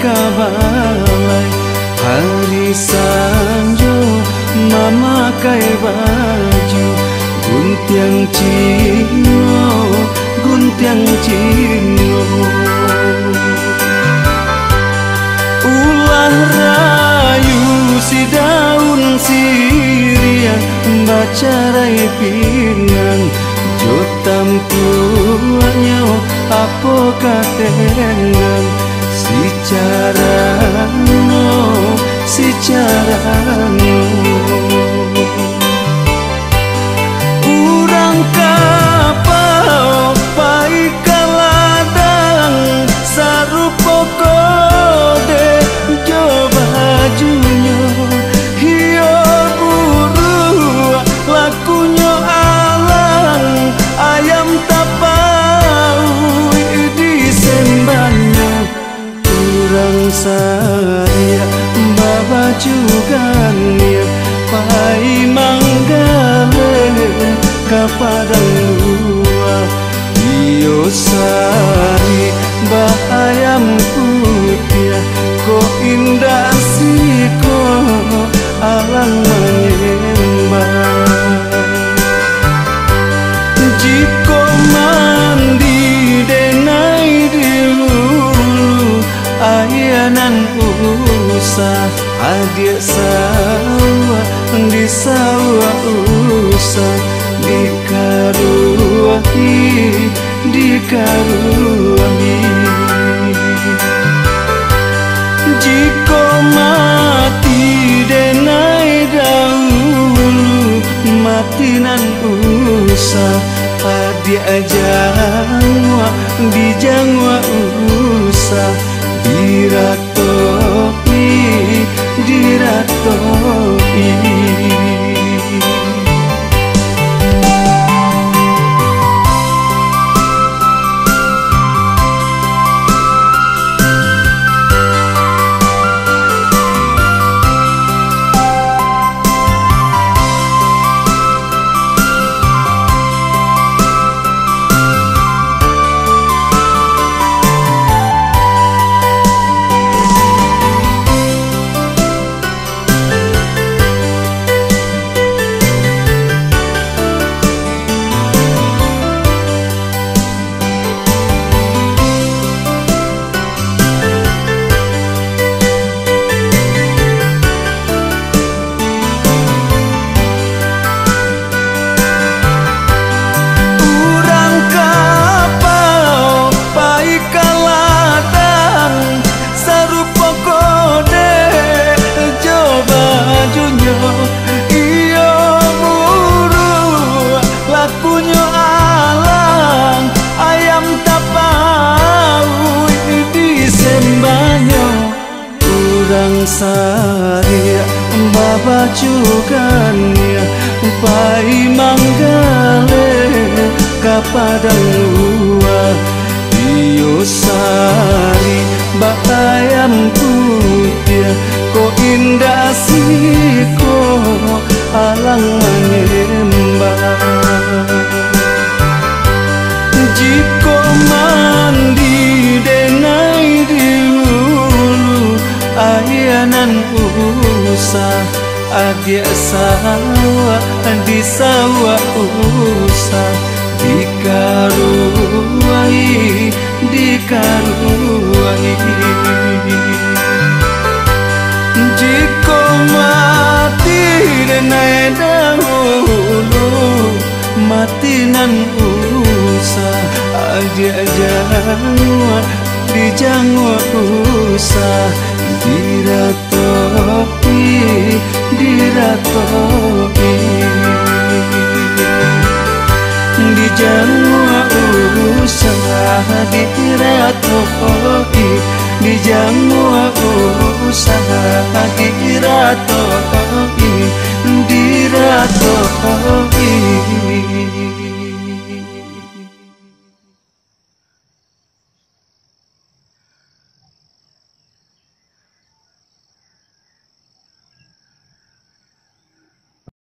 kabalai hari sanjo memakai baju guntiang cino ulah rayu si daun sirian baca rai pinang jo tampuannya apa katengan si carano urang kapau pai kaladang sarupo kode jo bajunya hiyo buru lakunya alang ayam tapau di sembanya urang saya baba juga niat pai manggale kapadang luar iyo sari bayam putih ko indah siko alang menyembah jiko mandi denai dulu ayanan usah adik sawah di sawah usah dikaruahi jiko mati denai dahulu matinan usah adik jangwa di jangwa usah diratopi saya baba juga niat pai manggale kapadang luar iyo sari bayam putih ko indah siko alang menyembah jiko mandi denai dulu ayanan usah adik sawah di sawah usah dikaruai jiko mati denai dahulu matinan usah adik jangwa di jangwa usah diratopi di jangwa usah diratopi di jangwa usah diratopi